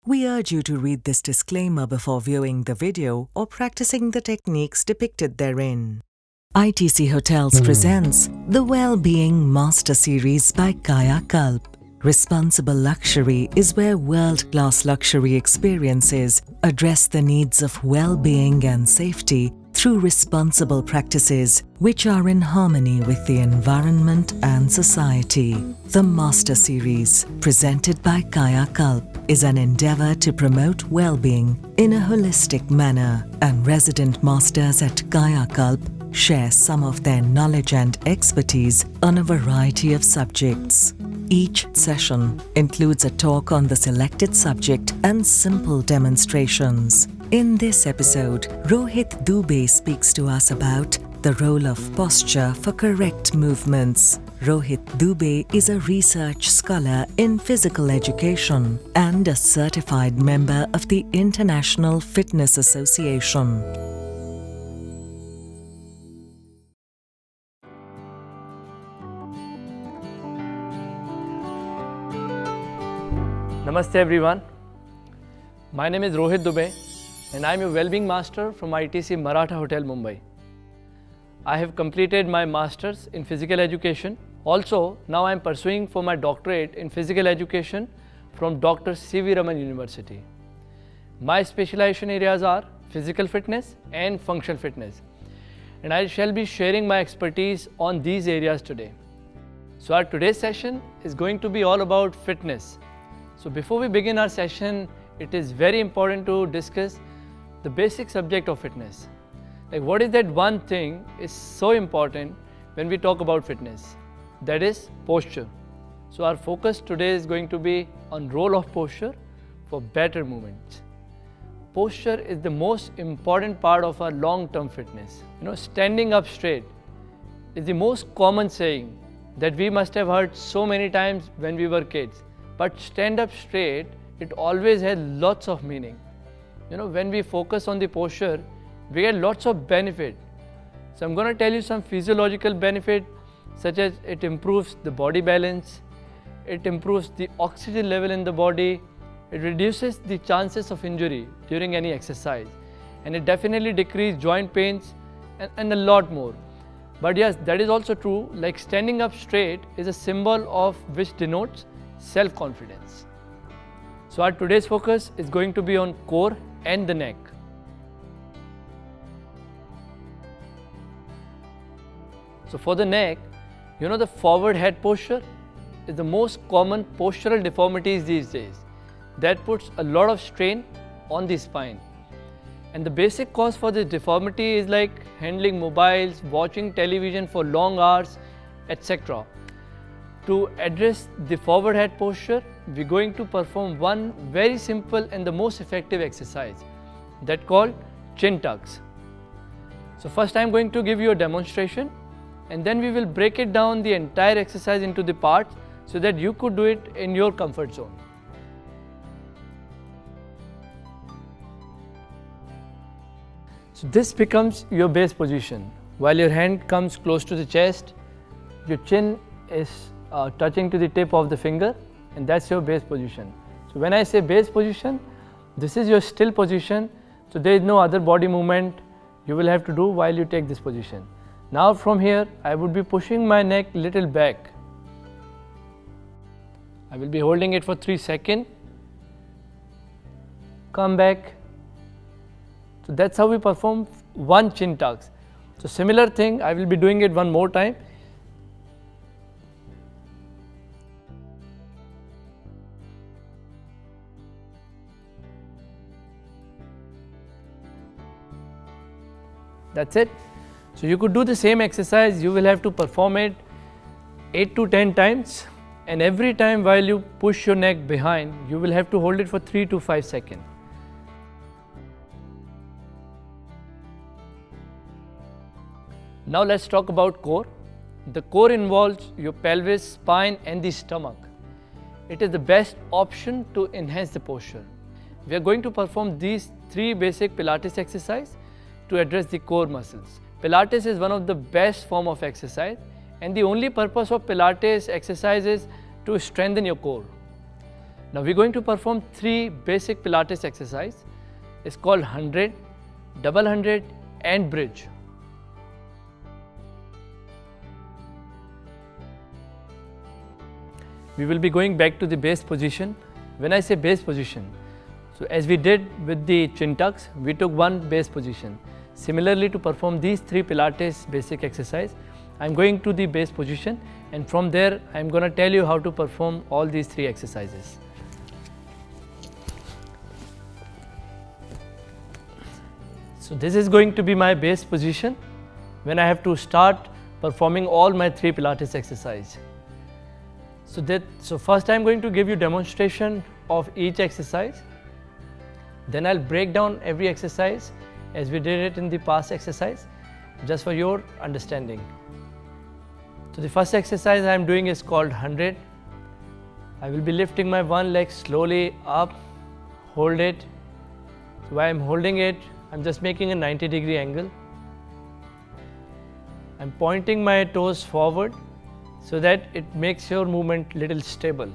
We urge you to read this disclaimer before viewing the video or practicing the techniques depicted therein. ITC Hotels presents the Well-Being Master Series by Kaya Kalp. Responsible luxury is where world-class luxury experiences address the needs of well-being and safety through responsible practices which are in harmony with the environment and society. The Master Series, presented by Kaya Kalp, is an endeavor to promote well-being in a holistic manner, and resident masters at Kaya Kalp share some of their knowledge and expertise on a variety of subjects. Each session includes a talk on the selected subject and simple demonstrations. In this episode, Rohit Dubey speaks to us about the role of posture for correct movements. Rohit Dubey is a research scholar in physical education and a certified member of the International Fitness Association. Namaste everyone. My name is Rohit Dubey and I am a well-being master from ITC Maratha Hotel, Mumbai. I have completed my masters in physical education. Also, now I am pursuing for my doctorate in physical education from Dr. C.V. Raman University. My specialization areas are physical fitness and functional fitness, and I shall be sharing my expertise on these areas today. So our today's session is going to be all about fitness. So before we begin our session, it is very important to discuss the basic subject of fitness. Like, what is that one thing is so important when we talk about fitness? That is posture. So our focus today is going to be on role of posture for better movements. Posture is the most important part of our long-term fitness. Standing up straight is the most common saying that we must have heard so many times when we were kids. But stand up straight, it always has lots of meaning. When we focus on the posture, we get lots of benefit. So I'm going to tell you some physiological benefit, such as it improves the body balance, it improves the oxygen level in the body, it reduces the chances of injury during any exercise, and it definitely decreases joint pains and a lot more. But yes, that is also true, like standing up straight is a symbol of which denotes self-confidence. So our today's focus is going to be on core and the neck. So for the neck, the forward head posture is the most common postural deformities these days. That puts a lot of strain on the spine. And the basic cause for this deformity is like handling mobiles, watching television for long hours, etc. To address the forward head posture, we're going to perform one very simple and the most effective exercise, that called chin tucks. So first I'm going to give you a demonstration, and then we will break it down the entire exercise into the parts so that you could do it in your comfort zone. So this becomes your base position. While your hand comes close to the chest, your chin is touching to the tip of the finger, and that's your base position. So when I say base position, this is your still position, so there is no other body movement you will have to do while you take this position. Now from here, I would be pushing my neck little back. I will be holding it for 3 seconds. Come back. So that's how we perform one chin tucks. So similar thing, I will be doing it one more time. That's it. So you could do the same exercise. You will have to perform it 8 to 10 times, and every time while you push your neck behind, you will have to hold it for 3 to 5 seconds. Now let's talk about core. The core involves your pelvis, spine and the stomach. It is the best option to enhance the posture. We are going to perform these 3 basic Pilates exercises to address the core muscles. Pilates is one of the best form of exercise, and the only purpose of Pilates exercise is to strengthen your core. Now we're going to perform 3 basic Pilates exercise. It's called 100, double 100 and bridge. We will be going back to the base position. When I say base position, so as we did with the chin tucks, we took one base position. Similarly, to perform these 3 Pilates basic exercise, I'm going to the base position, and from there I'm going to tell you how to perform all these 3 exercises. So this is going to be my base position when I have to start performing all my 3 Pilates exercise. So first I'm going to give you demonstration of each exercise. Then I'll break down every exercise as we did it in the past exercise, just for your understanding. So the first exercise I am doing is called 100. I will be lifting my one leg slowly up, hold it. So while I'm holding it, I'm just making a 90-degree angle. I'm pointing my toes forward so that it makes your movement little stable.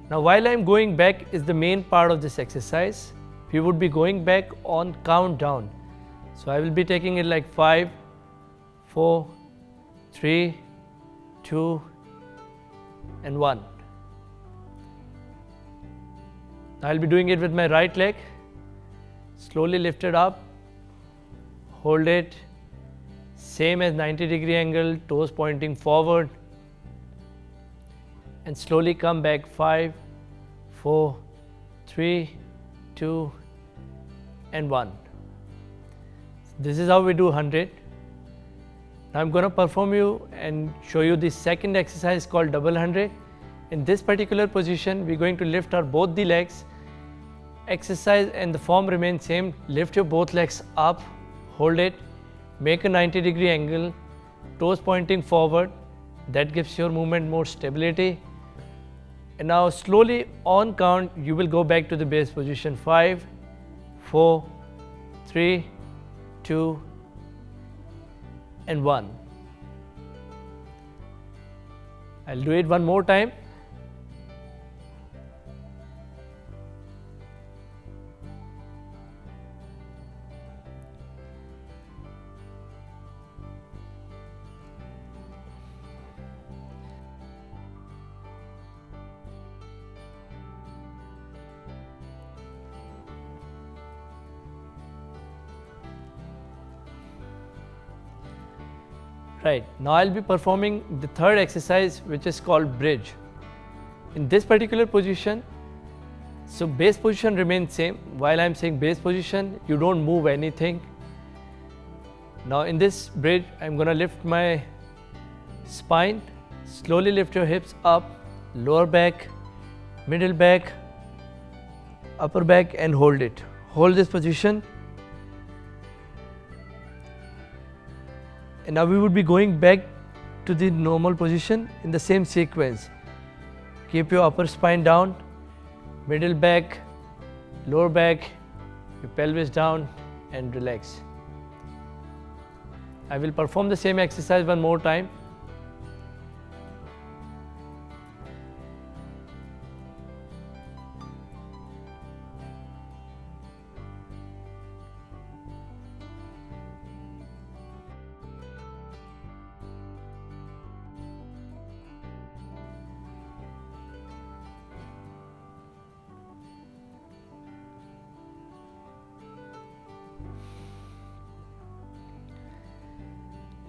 Now while I'm going back is the main part of this exercise. We would be going back on countdown. So I will be taking it like 5, 4, 3, 2 and 1. I'll be doing it with my right leg. Slowly lift it up, hold it, same as 90-degree angle, toes pointing forward, and slowly come back 5, 4, 3, 2 and 1. This is how we do 100. Now I'm going to perform you and show you the second exercise called double 100. In this particular position, we're going to lift our both the legs. Exercise and the form remains same. Lift your both legs up, hold it, make a 90-degree angle, toes pointing forward. That gives your movement more stability. And now slowly on count, you will go back to the base position. 5, 4, 3, 2 and 1. I'll do it one more time. Right, now I'll be performing the third exercise, which is called bridge. In this particular position, so base position remains same. While I'm saying base position, you don't move anything. Now in this bridge, I'm going to lift my spine, slowly lift your hips up, lower back, middle back, upper back and hold it. Hold this position. And now we would be going back to the normal position in the same sequence. Keep your upper spine down, middle back, lower back, your pelvis down and relax. I will perform the same exercise one more time.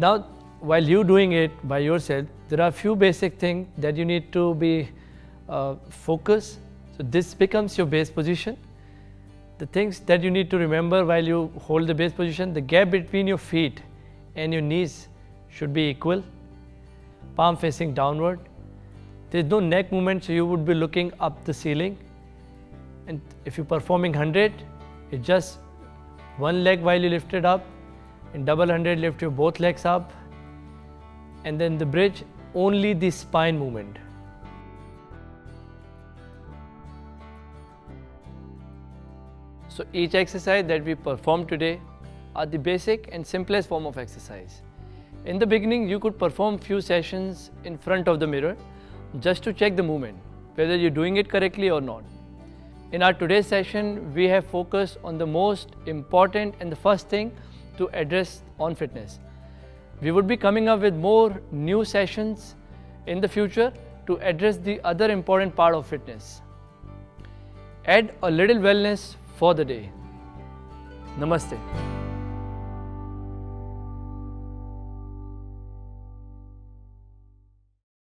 Now, while you doing it by yourself, there are a few basic things that you need to be focused. So this becomes your base position. The things that you need to remember while you hold the base position, the gap between your feet and your knees should be equal. Palm facing downward. There is no neck movement, so you would be looking up the ceiling. And if you're performing 100, it's just one leg while you lift it up. In double 100, lift your both legs up. And then the bridge, only the spine movement. So each exercise that we perform today are the basic and simplest form of exercise. In the beginning, you could perform few sessions in front of the mirror, just to check the movement, whether you're doing it correctly or not. In our today's session, we have focused on the most important and the first thing to address on fitness. We would be coming up with more new sessions in the future to address the other important part of fitness. Add a little wellness for the day. Namaste.